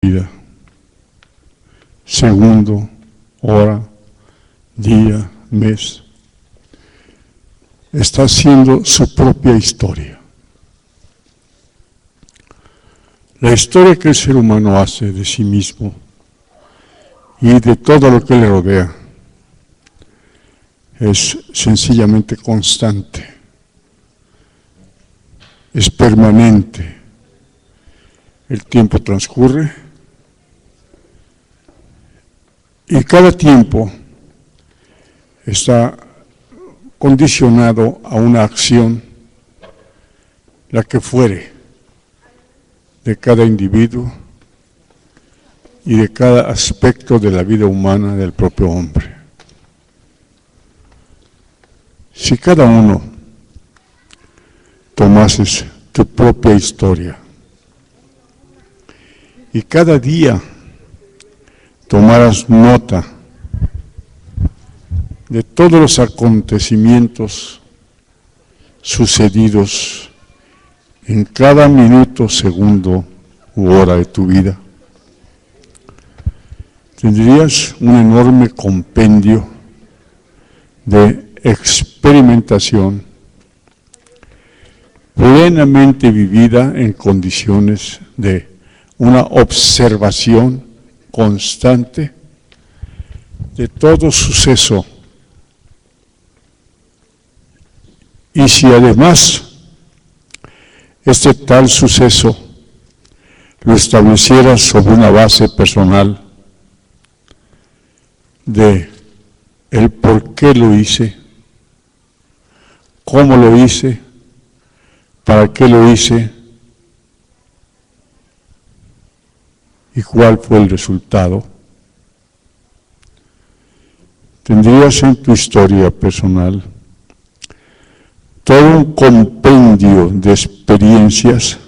vida, segundo, hora, día, mes, está haciendo su propia historia. La historia que el ser humano hace de sí mismo y de todo lo que le rodea es sencillamente constante, es permanente. El tiempo transcurre y cada tiempo está condicionado a una acción, la que fuere, de cada individuo y de cada aspecto de la vida humana del propio hombre. Si cada uno tomases tu propia historia y cada día tomaras nota de todos los acontecimientos sucedidos en cada minuto, segundo u hora de tu vida, tendrías un enorme compendio de experimentación plenamente vivida en condiciones de una observación constante de todo suceso. Y si además este tal suceso lo establecieras sobre una base personal de el por qué lo hice, cómo lo hice, para qué lo hice y cuál fue el resultado, tendrías en tu historia personal todo un compendio de experiencias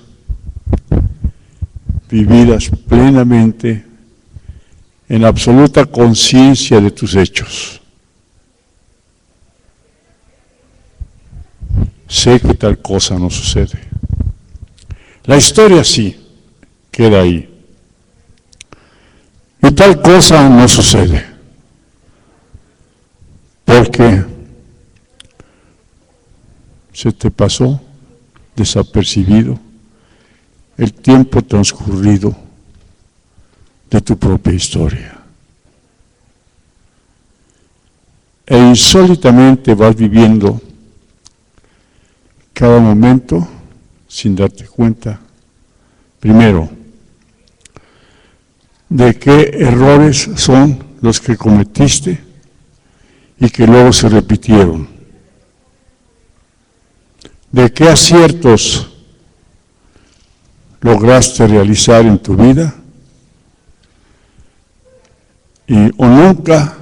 vividas plenamente en absoluta conciencia de tus hechos. Sé que tal cosa no sucede. La historia sí queda ahí. Y tal cosa no sucede. Porque se te pasó desapercibido el tiempo transcurrido de tu propia historia. E insólitamente vas viviendo cada momento sin darte cuenta, primero, de qué errores son los que cometiste y que luego se repitieron, de qué aciertos lograste realizar en tu vida o nunca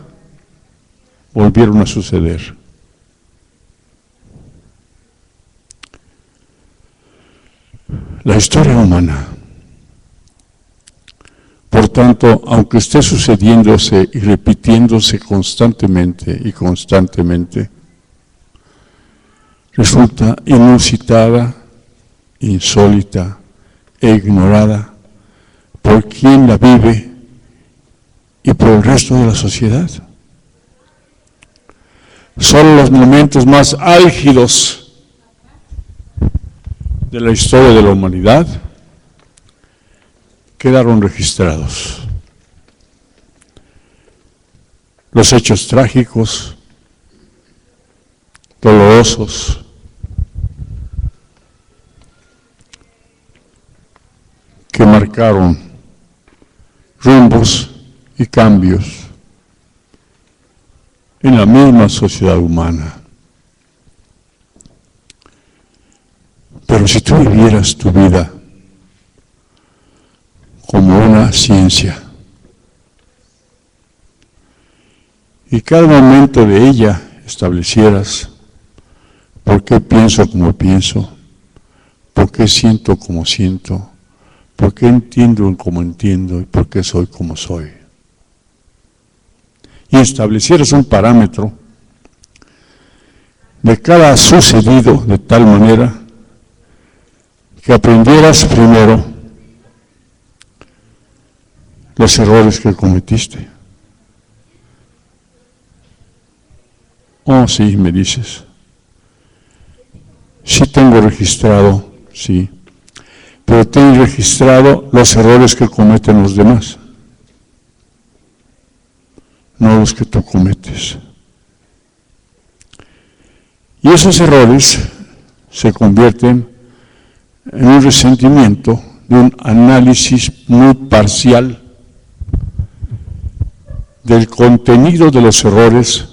volvieron a suceder. La historia humana, por tanto, aunque esté sucediéndose y repitiéndose constantemente, resulta inusitada, insólita e ignorada por quien la vive y por el resto de la sociedad. Solo los momentos más álgidos de la historia de la humanidad quedaron registrados. Los hechos trágicos, dolorosos, que marcaron rumbos y cambios en la misma sociedad humana. Pero si tú vivieras tu vida como una ciencia y cada momento de ella establecieras por qué pienso como pienso, por qué siento como siento, por qué entiendo como entiendo y por qué soy como soy, y establecieras un parámetro de cada sucedido de tal manera que aprendieras primero los errores que cometiste. Oh, sí, me dices. Sí tengo registrado, sí. Pero tengo registrado los errores que cometen los demás, no los que tú cometes. Y esos errores se convierten en un resentimiento de un análisis muy parcial del contenido de los errores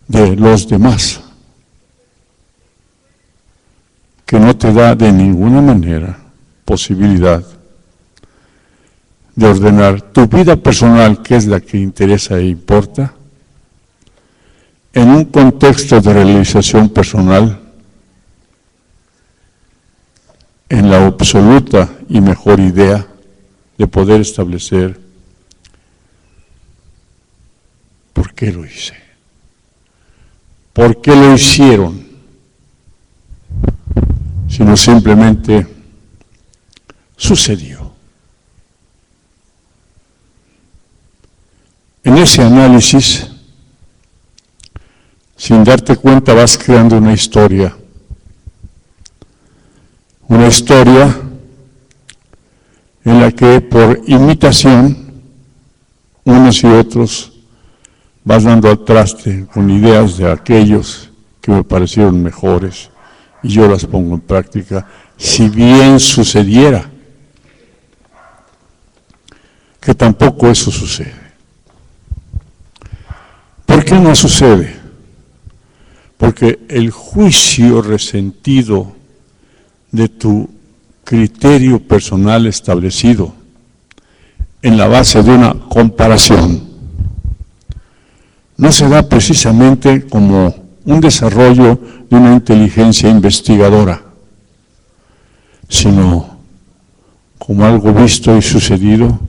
de los demás, que no te da de ninguna manera posibilidad de ordenar tu vida personal, que es la que interesa e importa, en un contexto de realización personal, en la absoluta y mejor idea de poder establecer por qué lo hice, por qué lo hicieron, sino simplemente sucedió. En ese análisis, sin darte cuenta, vas creando una historia en la que por imitación, unos y otros, vas dando al traste con ideas de aquellos que me parecieron mejores y yo las pongo en práctica, si bien sucediera, que tampoco eso sucede. ¿Por qué no sucede? Porque el juicio resentido de tu criterio personal establecido en la base de una comparación no se da precisamente como un desarrollo de una inteligencia investigadora, sino como algo visto y sucedido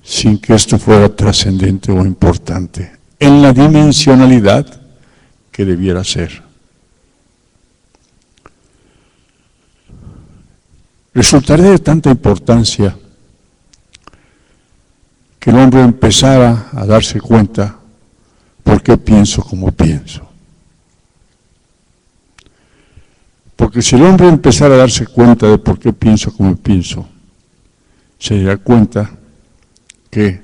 sin que esto fuera trascendente o importante en la dimensionalidad que debiera ser. Resultaría de tanta importancia que el hombre empezara a darse cuenta por qué pienso como pienso. Porque si el hombre empezara a darse cuenta de por qué pienso como pienso, se daría cuenta que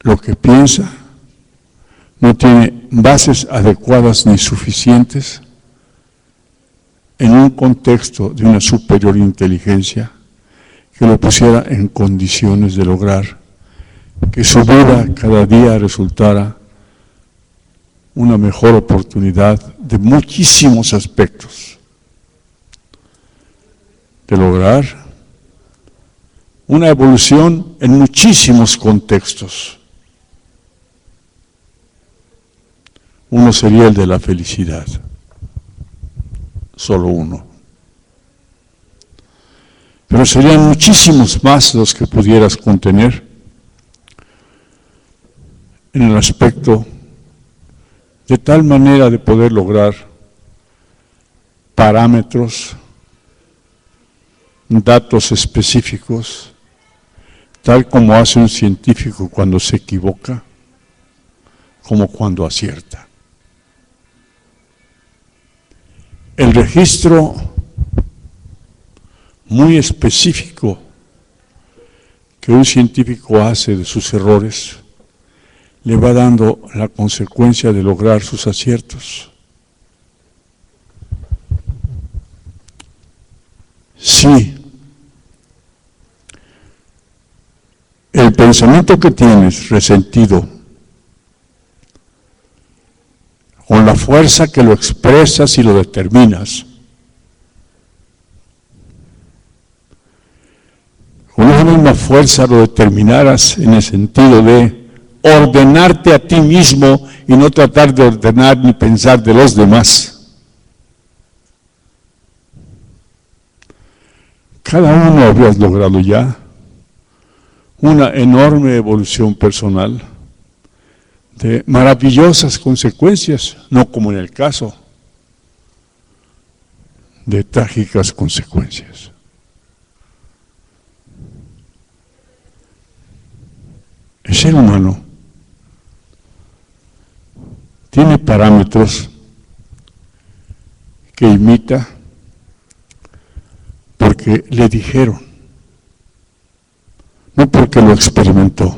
lo que piensa no tiene bases adecuadas ni suficientes en un contexto de una superior inteligencia que lo pusiera en condiciones de lograr que su vida cada día resultara una mejor oportunidad de muchísimos aspectos, de lograr una evolución en muchísimos contextos. Uno sería el de la felicidad, solo uno. Pero serían muchísimos más los que pudieras contener en el aspecto de tal manera de poder lograr parámetros, datos específicos, tal como hace un científico cuando se equivoca, como cuando acierta. El registro muy específico que un científico hace de sus errores le va dando la consecuencia de lograr sus aciertos. Sí, el pensamiento que tienes resentido, con la fuerza que lo expresas y lo determinas, con esa misma fuerza lo determinaras en el sentido de ordenarte a ti mismo y no tratar de ordenar ni pensar de los demás. Cada uno habrías logrado ya una enorme evolución personal de maravillosas consecuencias, no como en el caso de trágicas consecuencias. ser humano tiene parámetros que imita porque le dijeron, no porque lo experimentó.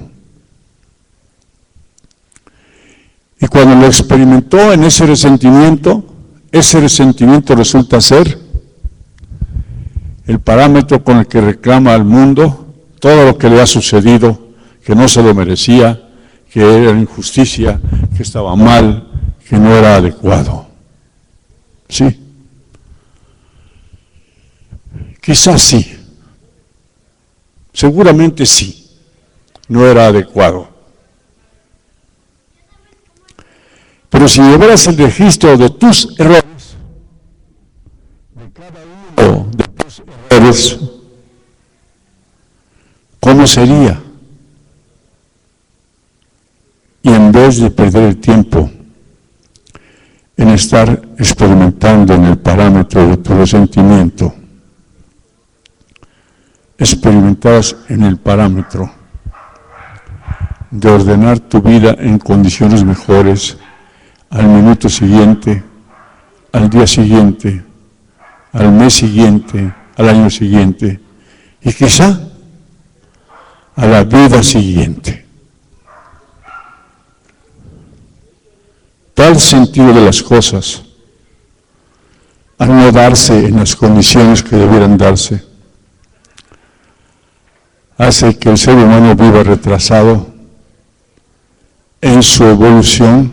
Y cuando lo experimentó en ese resentimiento resulta ser el parámetro con el que reclama al mundo todo lo que le ha sucedido, que no se lo merecía, que era injusticia, que estaba mal, que no era adecuado. Sí. Quizás sí. Seguramente sí. No era adecuado. Pero si llevaras el registro de tus errores, de cada uno de tus errores, ¿cómo sería? Y en vez de perder el tiempo en estar experimentando en el parámetro de tu resentimiento, experimentarás en el parámetro de ordenar tu vida en condiciones mejores al minuto siguiente, al día siguiente, al mes siguiente, al año siguiente y quizá a la vida siguiente. Tal sentido de las cosas, al no darse en las condiciones que debieran darse, hace que el ser humano viva retrasado en su evolución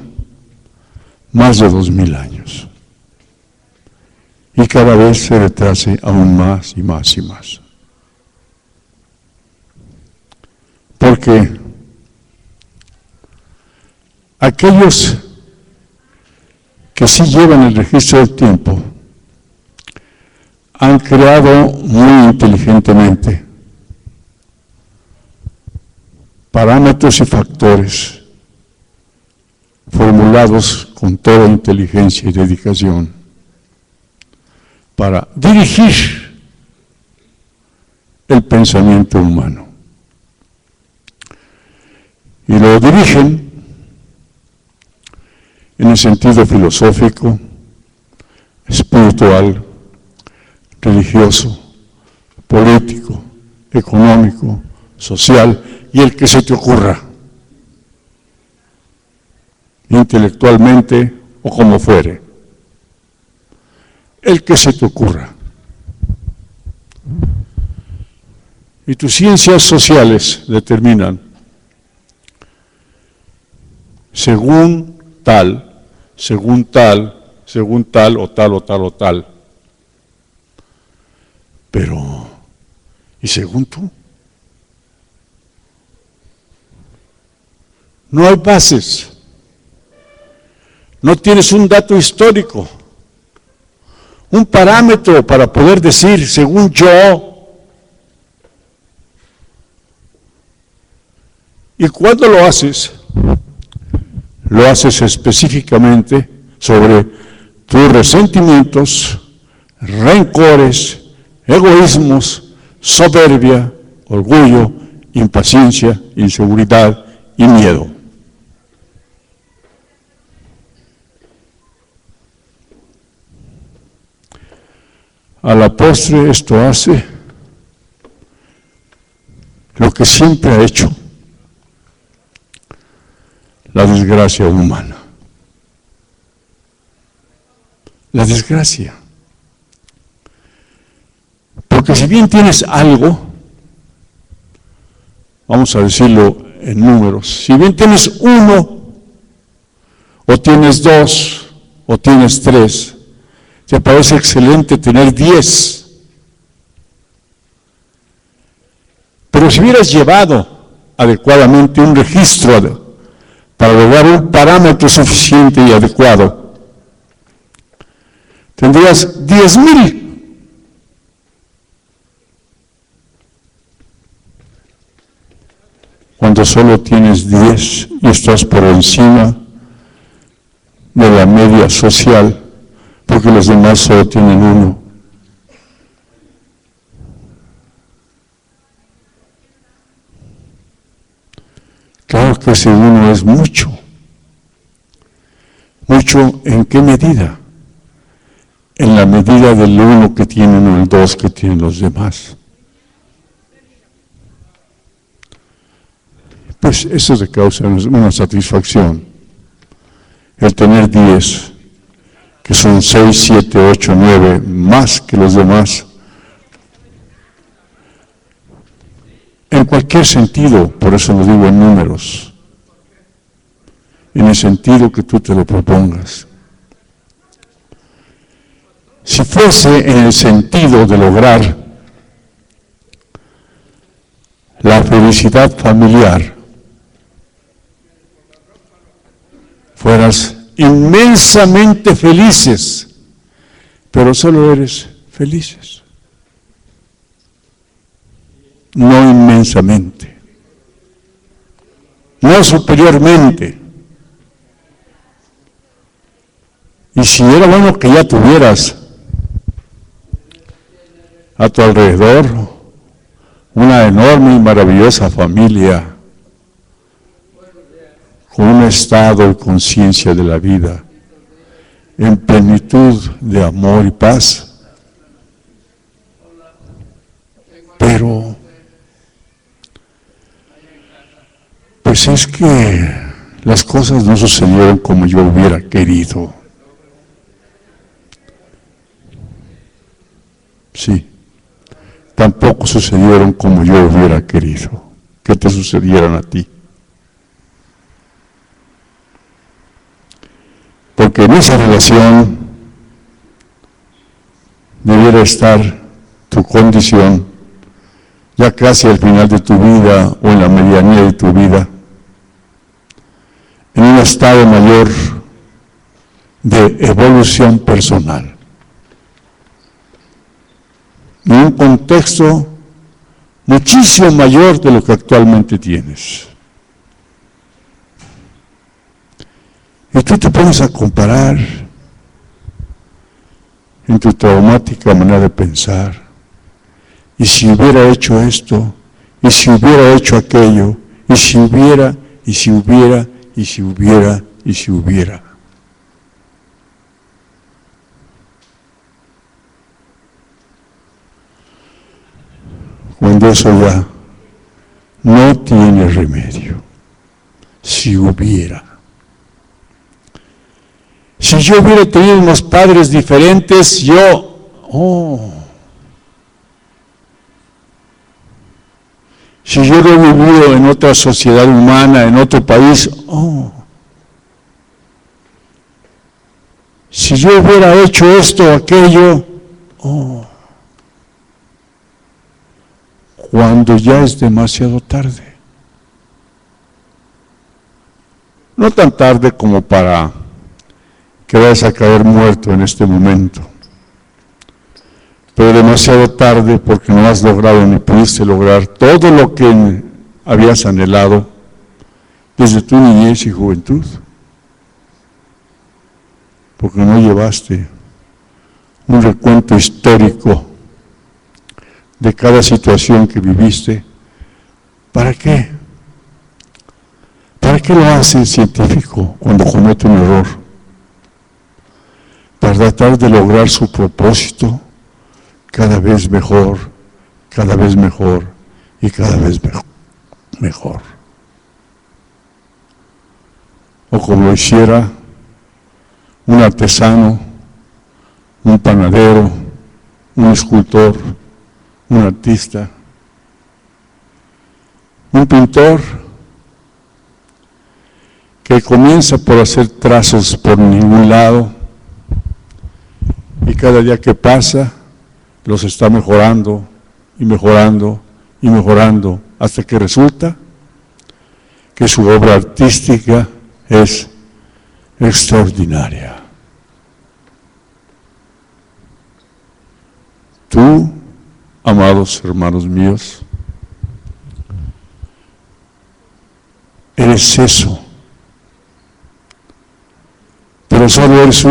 más de 2000 años. Y cada vez se retrase aún más y más y más. Porque aquellos que sí llevan el registro del tiempo han creado muy inteligentemente parámetros y factores formulados con toda inteligencia y dedicación para dirigir el pensamiento humano. Y lo dirigen en el sentido filosófico, espiritual, religioso, político, económico, social y el que se te ocurra, intelectualmente o como fuere, el que se te ocurra. Y tus ciencias sociales determinan según tal o tal. Pero, ¿y según tú? No hay bases. No tienes un dato histórico, un parámetro para poder decir, según yo. Y cuando lo haces específicamente sobre tus resentimientos, rencores, egoísmos, soberbia, orgullo, impaciencia, inseguridad y miedo. A la postre esto hace lo que siempre ha hecho la desgracia humana. La desgracia. Porque si bien tienes algo, vamos a decirlo en números, si bien tienes uno, o tienes dos, o tienes tres, te parece excelente tener 10. Pero si hubieras llevado adecuadamente un registro para lograr un parámetro suficiente y adecuado, tendrías 10,000. Cuando solo tienes 10 y estás por encima de la media social, porque los demás solo tienen uno. Claro que ese uno es mucho. ¿Mucho en qué medida? En la medida del uno que tienen o el dos que tienen los demás. Pues eso te causa una satisfacción. El tener 10, que son 6, 7, 8, 9, más que los demás. En cualquier sentido, por eso lo digo en números, en el sentido que tú te lo propongas. Si fuese en el sentido de lograr la felicidad familiar, fueras inmensamente felices, pero solo eres felices. No inmensamente, no superiormente. Y si era bueno que ya tuvieras a tu alrededor una enorme y maravillosa familia con un estado de conciencia de la vida, en plenitud de amor y paz, pero pues es que las cosas no sucedieron como yo hubiera querido. Sí, tampoco sucedieron como yo hubiera querido que te sucedieran a ti. Porque en esa relación debiera estar tu condición ya casi al final de tu vida o en la medianía de tu vida, en un estado mayor de evolución personal, en un contexto muchísimo mayor de lo que actualmente tienes. Y tú te pones a comparar en tu traumática manera de pensar, y si hubiera hecho esto, y si hubiera hecho aquello, y si hubiera, y si hubiera, y si hubiera, y si hubiera. Cuando eso ya no tiene remedio. Si hubiera. Si yo hubiera tenido unos padres diferentes, si yo hubiera vivido en otra sociedad humana, en otro país, si yo hubiera hecho esto o aquello, cuando ya es demasiado tarde. No tan tarde como para que vayas a caer muerto en este momento, pero demasiado tarde porque no has logrado ni pudiste lograr todo lo que habías anhelado desde tu niñez y juventud, porque no llevaste un recuento histórico de cada situación que viviste. ¿Para qué? ¿Para qué lo hace el científico cuando comete un error? Para tratar de lograr su propósito cada vez mejor y cada vez mejor. O como lo hiciera un artesano, un panadero, un escultor, un artista, un pintor que comienza por hacer trazos por ningún lado y cada día que pasa los está mejorando y mejorando y mejorando hasta que resulta que su obra artística es extraordinaria. Tú, amados hermanos míos, eres eso, pero solo eres un